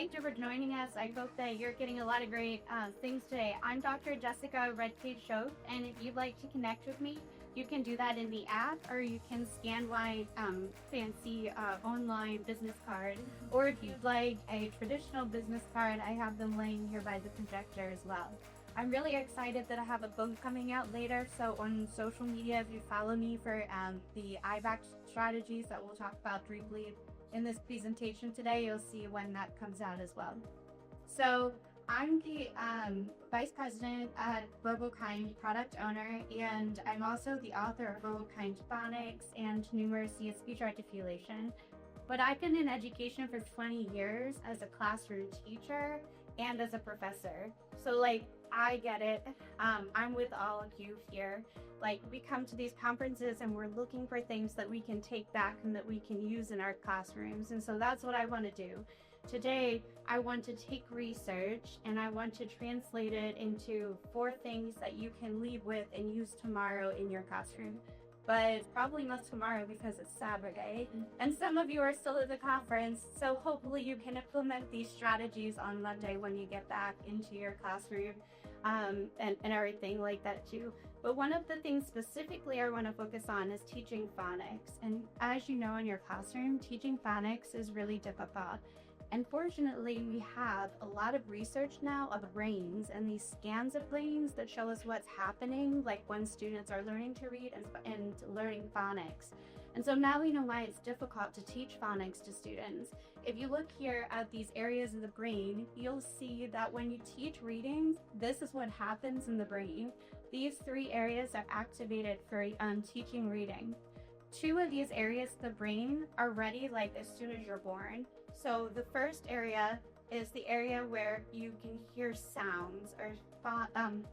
thank you for joining us. I hope that you're getting a lot of great things today. I'm Dr. Jessica Redshaw, and if you'd like to connect with me, you can do that in the app, or you can scan my fancy online business card. Or if you'd like a traditional business card, I have them laying here by the projector as well. I'm really excited that I have a book coming out later. So on social media, if you follow me for the I-VAKT strategies that we'll talk about briefly in this presentation today, you'll see when that comes out as well. So I'm the Vice President at RoboKind, product owner, and I'm also the author of RoboKind Phonics and numeracy speech articulation. But I've been in education for 20 years as a classroom teacher and as a professor. So I get it. I'm with all of you here. We come to these conferences and we're looking for things that we can take back and that we can use in our classrooms. And so that's what I want to do. Today, I want to take research and I want to translate it into 4 things that you can leave with and use tomorrow in your classroom. But probably not tomorrow because it's Saturday and some of you are still at the conference. So hopefully you can implement these strategies on Monday when you get back into your classroom and everything like that too. But one of the things specifically I want to focus on is teaching phonics. And as you know, in your classroom, teaching phonics is really difficult. And fortunately, we have a lot of research now of brains and these scans of brains that show us what's happening, like when students are learning to read and learning phonics. And so now we know why it's difficult to teach phonics to students. If you look here at these areas of the brain, you'll see that when you teach reading, this is what happens in the brain. These 3 areas are activated for teaching reading. 2 of these areas of the brain are ready as soon as you're born. So the first area is the area where you can hear sounds, or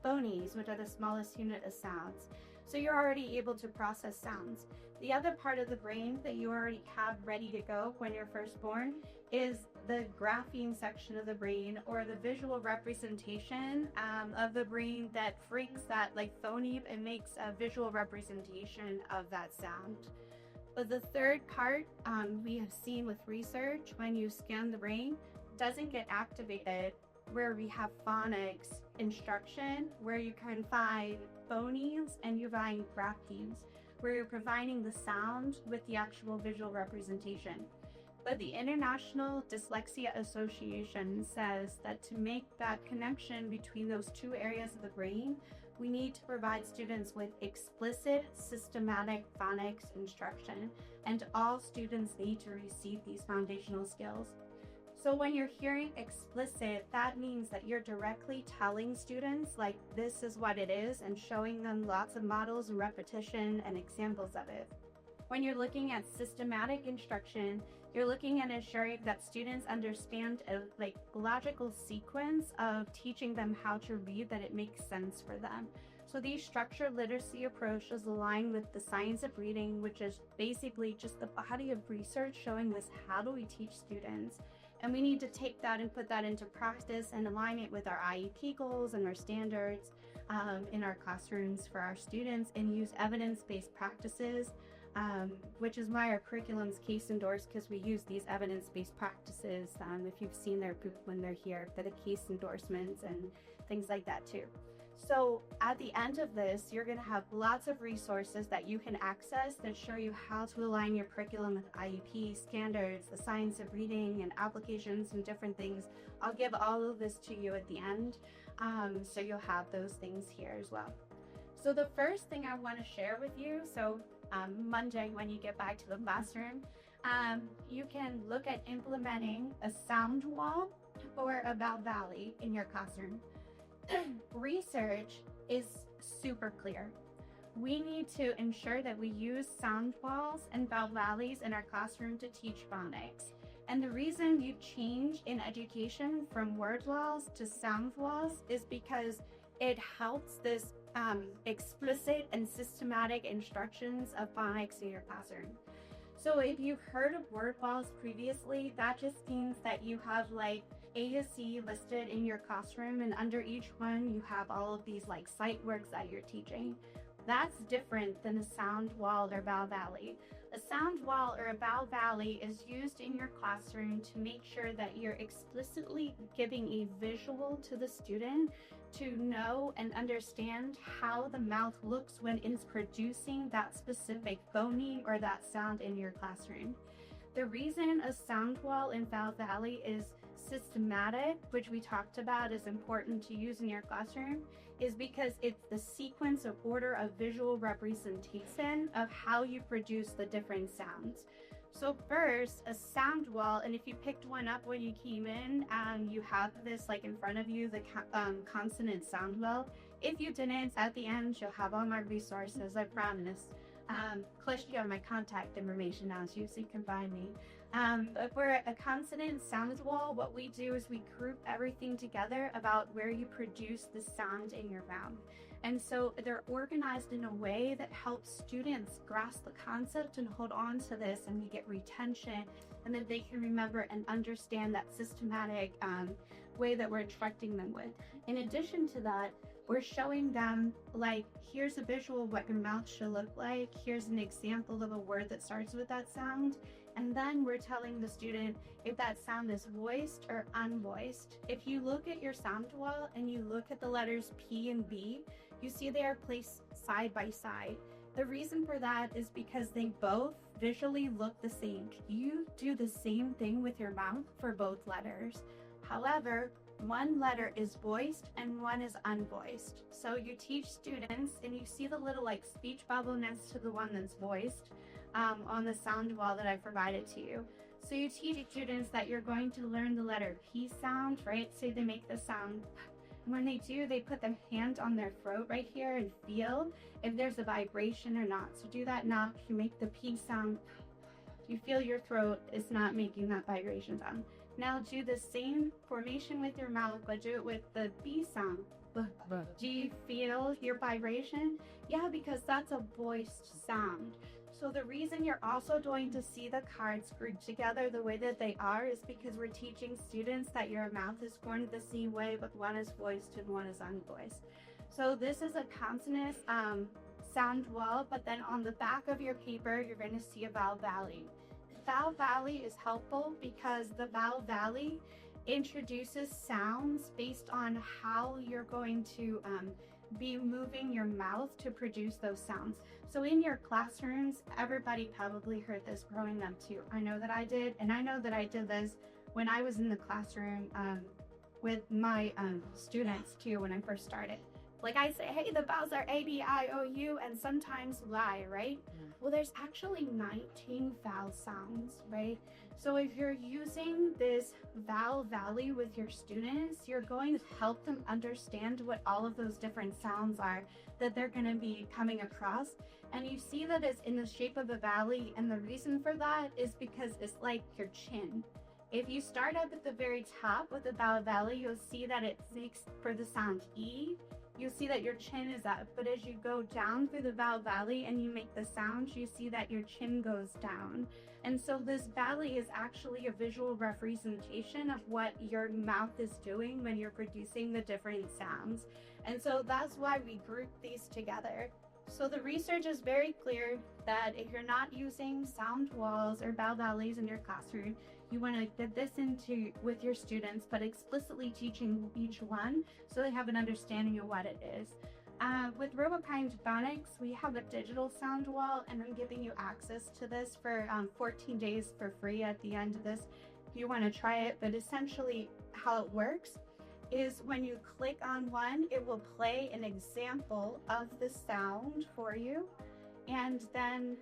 phonemes, which are the smallest unit of sounds. So you're already able to process sounds. The other part of the brain that you already have ready to go when you're first born is the grapheme section of the brain, or the visual representation of the brain that freaks that phoneme and makes a visual representation of that sound. But the third part we have seen with research, when you scan the brain, doesn't get activated, where we have phonics instruction, where you can find phonemes and you find graphemes, where you're providing the sound with the actual visual representation. But the International Dyslexia Association says that to make that connection between those 2 areas of the brain, we need to provide students with explicit, systematic phonics instruction, and all students need to receive these foundational skills. So when you're hearing explicit, that means that you're directly telling students, this is what it is, and showing them lots of models and repetition and examples of it. When you're looking at systematic instruction, you're looking at ensuring that students understand a logical sequence of teaching them how to read, that it makes sense for them. So these structured literacy approaches align with the science of reading, which is basically just the body of research showing us how do we teach students. And we need to take that and put that into practice and align it with our IEP goals and our standards in our classrooms for our students, and use evidence-based practices, which is why our curriculum's case endorsed, because we use these evidence-based practices. If you've seen their booth when they're here, for the case endorsements and things like that too. So at the end of this, you're going to have lots of resources that you can access that show you how to align your curriculum with IEP standards, the science of reading, and applications and different things. I'll give all of this to you at the end, so you'll have those things here as well. So the first thing I want to share with you, Monday when you get back to the classroom, you can look at implementing a sound wall or a Vowel Valley in your classroom. Research is super clear. We need to ensure that we use sound walls and Vowel Valleys in our classroom to teach phonics. And the reason you change in education from word walls to sound walls is because it helps this explicit and systematic instructions of phonics in your classroom. So if you've heard of word walls previously, that just means that you have A to Z listed in your classroom, and under each one you have all of these sight works that you're teaching. That's different than a sound wall or vowel valley. A sound wall or a vowel valley is used in your classroom to make sure that you're explicitly giving a visual to the student to know and understand how the mouth looks when it's producing that specific phoneme or that sound in your classroom. The reason a sound wall in vowel valley is systematic, which we talked about is important to use in your classroom, is because it's the sequence of order of visual representation of how you produce the different sounds. So first, a sound wall, and if you picked one up when you came in, you have this like in front of you, the consonant sound wall. If you didn't, at the end, you'll have all my resources, I promise. Plus, you have my contact information now, so you can find me. But for a consonant sound wall, what we do is we group everything together about where you produce the sound in your mouth. And so they're organized in a way that helps students grasp the concept and hold on to this, and we get retention, and then they can remember and understand that systematic way that we're instructing them with. In addition to that, we're showing them, like, here's a visual of what your mouth should look like. Here's an example of a word that starts with that sound. And then we're telling the student if that sound is voiced or unvoiced. If you look at your sound wall and you look at the letters P and B, you see they are placed side by side. The reason for that is because they both visually look the same. You do the same thing with your mouth for both letters. However, one letter is voiced and one is unvoiced. So you teach students, and you see the little like speech bubble next to the one that's voiced on the sound wall that I provided to you. So you teach students that you're going to learn the letter P sound, right? Say they make the sound. When they do, they put their hand on their throat right here and feel if there's a vibration or not. So do that now. You make the P sound. You feel your throat is not making that vibration sound. Now do the same formation with your mouth, but do it with the B sound. Do you feel your vibration? Yeah, because that's a voiced sound. So the reason you're also going to see the cards grouped together the way that they are is because we're teaching students that your mouth is formed the same way, but one is voiced and one is unvoiced. So this is a consonant sound wall, but then on the back of your paper, you're going to see a vowel valley. Vowel valley is helpful because the vowel valley introduces sounds based on how you're going to be moving your mouth to produce those sounds. So in your classrooms, everybody probably heard this growing up too. I know that I did, and I know that I did this when I was in the classroom with my students too when I first started. Like I say, hey, the vowels are A, B, I, O, U, and sometimes Y, right? Well, there's actually 19 vowel sounds, right? So if you're using this vowel valley with your students, you're going to help them understand what all of those different sounds are that they're going to be coming across. And you see that it's in the shape of a valley, and the reason for that is because it's like your chin. If you start up at the very top with the vowel valley, you'll see that it makes for the sound E. You'll see that your chin is up, but as you go down through the vowel valley and you make the sound, you see that your chin goes down. And so this valley is actually a visual representation of what your mouth is doing when you're producing the different sounds. And so that's why we group these together. So the research is very clear that if you're not using sound walls or vowel valleys in your classroom, you want to get this into with your students, but explicitly teaching each one so they have an understanding of what it is. With RoboKind Phonics, we have a digital sound wall, and I'm giving you access to this for 14 days for free at the end of this if you want to try it. But essentially how it works is when you click on one, it will play an example of the sound for you, and then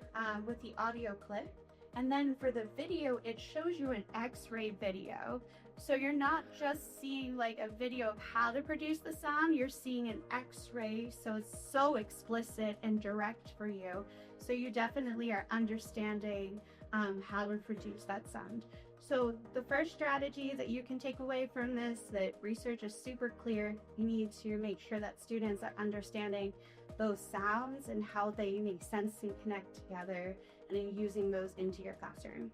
with the audio clip. And then for the video, it shows you an X-ray video. So you're not just seeing like a video of how to produce the sound, you're seeing an X-ray. So it's so explicit and direct for you. So you definitely are understanding how to produce that sound. So the first strategy that you can take away from this, that research is super clear, you need to make sure that students are understanding those sounds and how they make sense and connect together, and then using those into your classroom.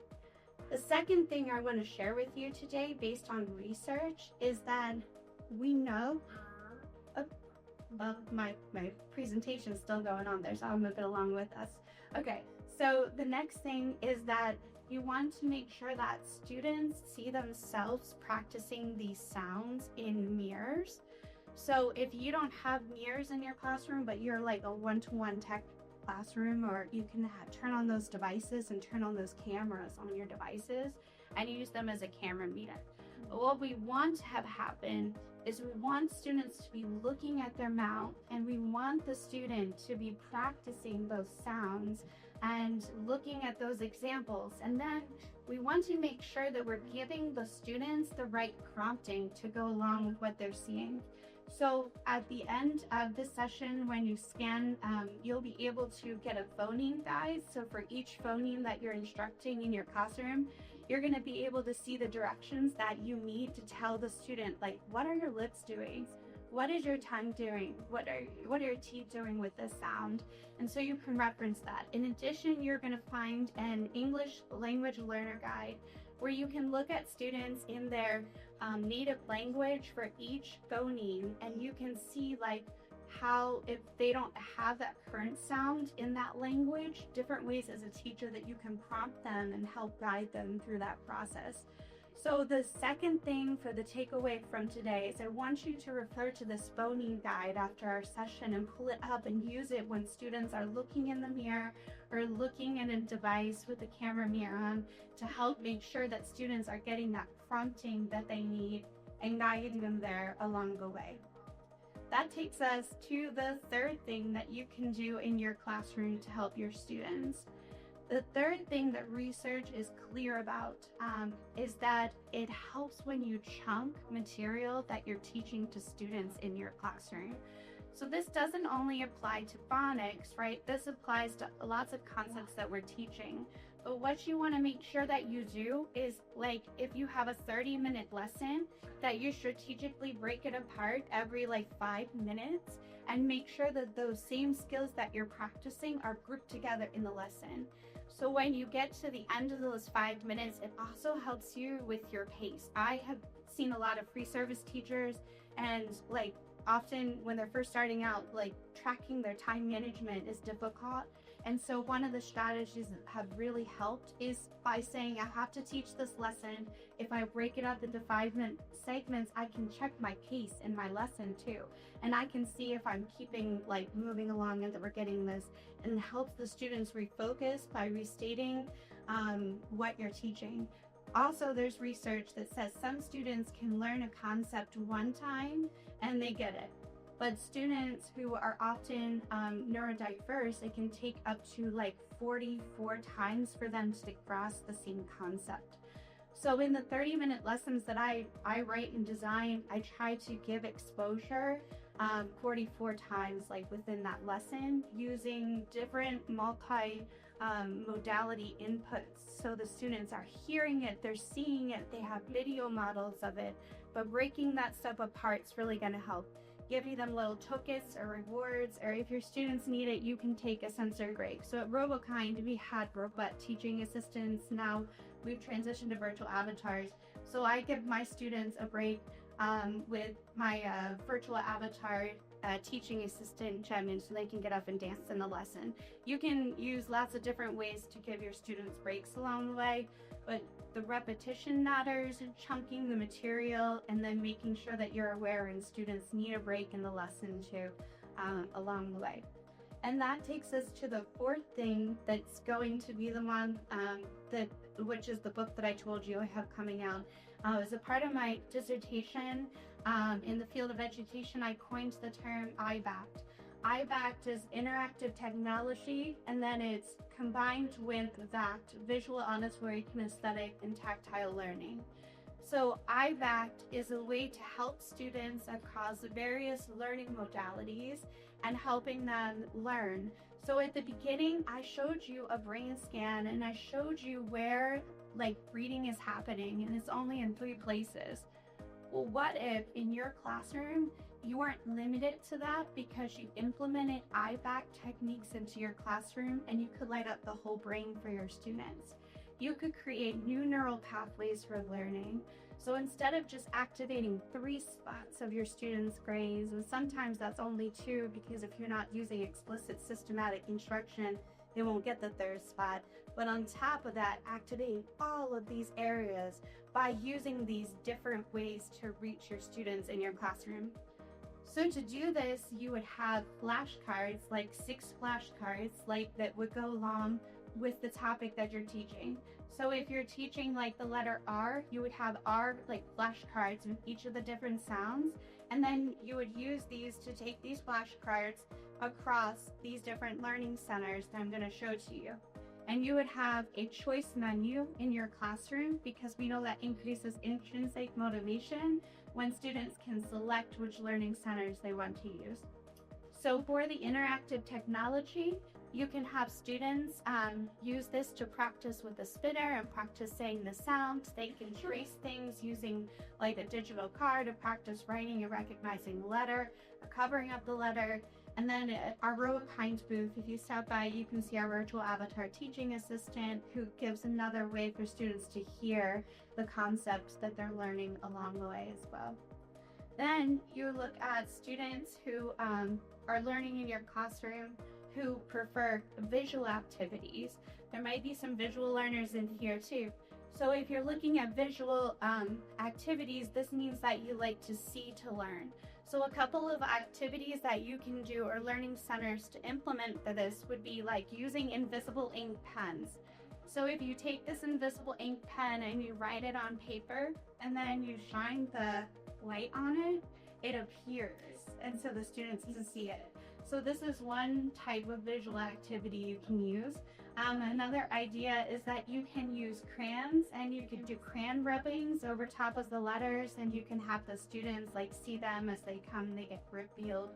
The second thing I want to share with you today based on research is that we know well, my presentation is still going on there, so I'll move it along with us. Okay, so the next thing is that you want to make sure that students see themselves practicing these sounds in mirrors. So if you don't have mirrors in your classroom, but you're like a one-to-one tech classroom, or you can turn on those devices and turn on those cameras on your devices and use them as a camera meter. What we want to have happen is we want students to be looking at their mouth, and we want the student to be practicing those sounds and looking at those examples. And then we want to make sure that we're giving the students the right prompting to go along with what they're seeing. So at the end of this session, when you scan, you'll be able to get a phoneme guide. So for each phoneme that you're instructing in your classroom, you're going to be able to see the directions that you need to tell the student, like, what are your lips doing? What is your tongue doing? What are your teeth doing with this sound? And so you can reference that. In addition, you're going to find an English language learner guide where you can look at students in their native language for each phoneme, and you can see like how, if they don't have that current sound in that language, different ways as a teacher that you can prompt them and help guide them through that process. So the second thing for the takeaway from today is I want you to refer to this phoneme guide after our session and pull it up and use it when students are looking in the mirror or looking at a device with the camera mirror on, to help make sure that students are getting that prompting that they need and guiding them there along the way. That takes us to the third thing that you can do in your classroom to help your students. The third thing that research is clear about is that it helps when you chunk material that you're teaching to students in your classroom. So this doesn't only apply to phonics, right? This applies to lots of concepts that we're teaching. But what you want to make sure that you do is, like, if you have a 30-minute lesson, that you strategically break it apart every like 5 minutes and make sure that those same skills that you're practicing are grouped together in the lesson. So when you get to the end of those 5 minutes, it also helps you with your pace. I have seen a lot of free service teachers, and like often when they're first starting out, like tracking their time management is difficult. And so one of the strategies that have really helped is by saying, I have to teach this lesson. If I break it up into 5-minute segments, I can check my pace in my lesson too. And I can see if I'm keeping like moving along and that we're getting this, and it helps the students refocus by restating what you're teaching. Also, there's research that says some students can learn a concept one time and they get it. But students who are often neurodiverse, it can take up to like 44 times for them to grasp the same concept. So in the 30-minute lessons that I write and design, I try to give exposure 44 times like within that lesson, using different multi-modality inputs. So the students are hearing it, they're seeing it, they have video models of it, but breaking that stuff apart is really going to help. Giving them little tokens or rewards, or if your students need it, you can take a sensory break. So at RoboKind, we had robot teaching assistants. Now we've transitioned to virtual avatars. So I give my students a break with my virtual avatar teaching assistant, Gemini, so they can get up and dance in the lesson. You can use lots of different ways to give your students breaks along the way, but the repetition matters, chunking the material, and then making sure that you're aware and students need a break in the lesson too along the way. And that takes us to the fourth thing that's going to be the one which is the book that I told you I have coming out. As a part of my dissertation in the field of education, I coined the term I-VAKT. I-VAKT is interactive technology, and then it's combined with VAKT, visual, auditory, kinesthetic, and tactile learning. So I-VAKT is a way to help students across various learning modalities and helping them learn. So at the beginning, I showed you a brain scan, and I showed you where like reading is happening, and it's only in 3 places. Well, what if in your classroom you weren't limited to that because you implemented I-VAKT techniques into your classroom, and you could light up the whole brain for your students? You could create new neural pathways for learning. So instead of just activating 3 spots of your students' grays, and sometimes that's only 2, because if you're not using explicit systematic instruction, they won't get the 3rd spot. But on top of that, activate all of these areas by using these different ways to reach your students in your classroom. So to do this, you would have flashcards, like 6 flashcards, like that would go along with the topic that you're teaching. So if you're teaching like the letter R, you would have R like flashcards with each of the different sounds, and then you would use these to take these flashcards across these different learning centers that I'm going to show to you. And you would have a choice menu in your classroom, because we know that increases intrinsic motivation when students can select which learning centers they want to use. So for the interactive technology, you can have students use this to practice with a spinner and practice saying the sounds. They can trace things using like a digital card to practice writing and recognizing the letter, covering up the letter. And then at our RoboKind booth, if you stop by, you can see our virtual avatar teaching assistant, who gives another way for students to hear the concepts that they're learning along the way as well. Then you look at students who are learning in your classroom who prefer visual activities. There might be some visual learners in here too. So if you're looking at visual activities, this means that you like to see to learn. So a couple of activities that you can do, or learning centers to implement for this, would be like using invisible ink pens. So if you take this invisible ink pen and you write it on paper, and then you shine the light on it, it appears, and so the students can see it. So this is one type of visual activity you can use. Another idea is that you can use crayons, and you can do crayon rubbings over top of the letters, and you can have the students like see them as they come, they get revealed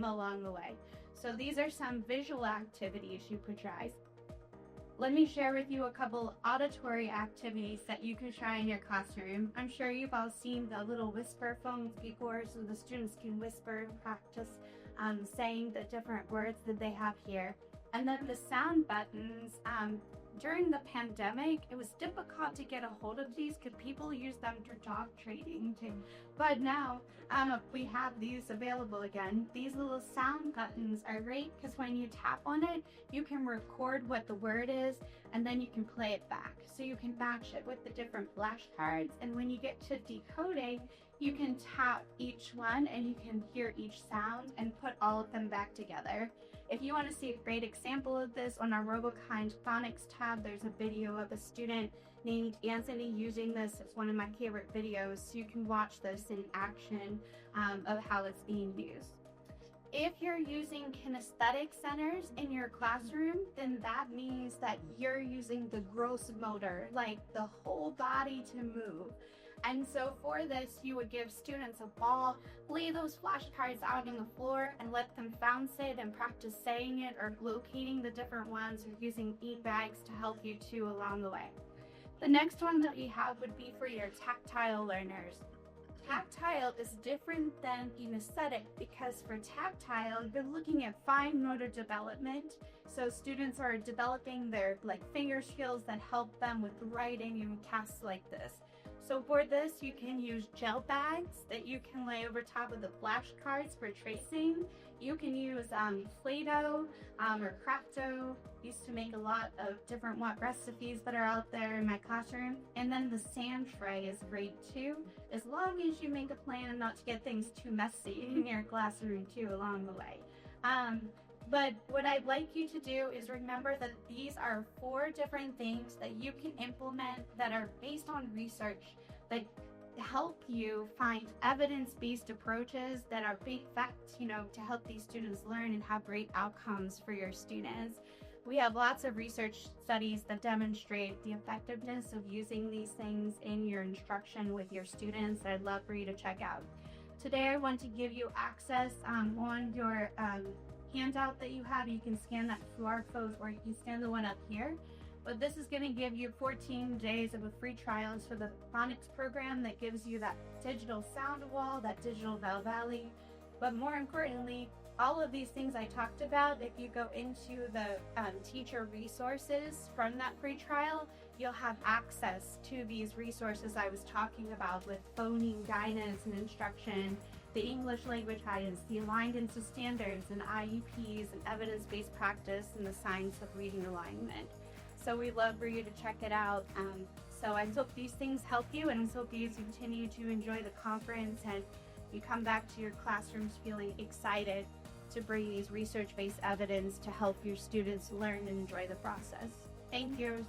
along the way. So these are some visual activities you could try. Let me share with you a couple auditory activities that you can try in your classroom. I'm sure you've all seen the little whisper phones before, so the students can whisper and practice saying the different words that they have here. And then the sound buttons, during the pandemic, it was difficult to get a hold of these because people use them for dog training too. But now we have these available again. These little sound buttons are great because when you tap on it, you can record what the word is, and then you can play it back. So you can match it with the different flashcards. And when you get to decoding, you can tap each one and you can hear each sound and put all of them back together. If you want to see a great example of this, on our RoboKind Phonics tab, there's a video of a student named Anthony using this. It's one of my favorite videos, so you can watch this in action of how it's being used. If you're using kinesthetic centers in your classroom, then that means that you're using the gross motor, like the whole body to move. And so for this, you would give students a ball, lay those flashcards out on the floor, and let them bounce it and practice saying it or locating the different ones, or using beanbags to help you too along the way. The next one that we have would be for your tactile learners. Tactile is different than kinesthetic because for tactile, you're looking at fine motor development. So students are developing their finger skills that help them with writing and tasks like this. So for this, you can use gel bags that you can lay over top of the flashcards for tracing. You can use Play-Doh or Craft-Doh. Used to make a lot of different recipes that are out there in my classroom. And then the sand tray is great too, as long as you make a plan not to get things too messy in your classroom too along the way. But what I'd like you to do is remember that these are 4 different things that you can implement that are based on research that help you find evidence-based approaches that are big facts, to help these students learn and have great outcomes for your students. We have lots of research studies that demonstrate the effectiveness of using these things in your instruction with your students that I'd love for you to check out. Today, I want to give you access on your handout that you have. You can scan that QR code, or you can scan the one up here. But this is going to give you 14 days of a free trial for the Phonics program that gives you that digital sound wall, that digital Vowel Valley. But more importantly, all of these things I talked about, if you go into the teacher resources from that free trial, you'll have access to these resources I was talking about with phoneme guidance and instruction, the English language guidance, the aligned into standards and IEPs and evidence-based practice and the science of reading alignment. So we'd love for you to check it out. So I hope these things help you, and I hope you continue to enjoy the conference and you come back to your classrooms feeling excited to bring these research-based evidence to help your students learn and enjoy the process. Thank you.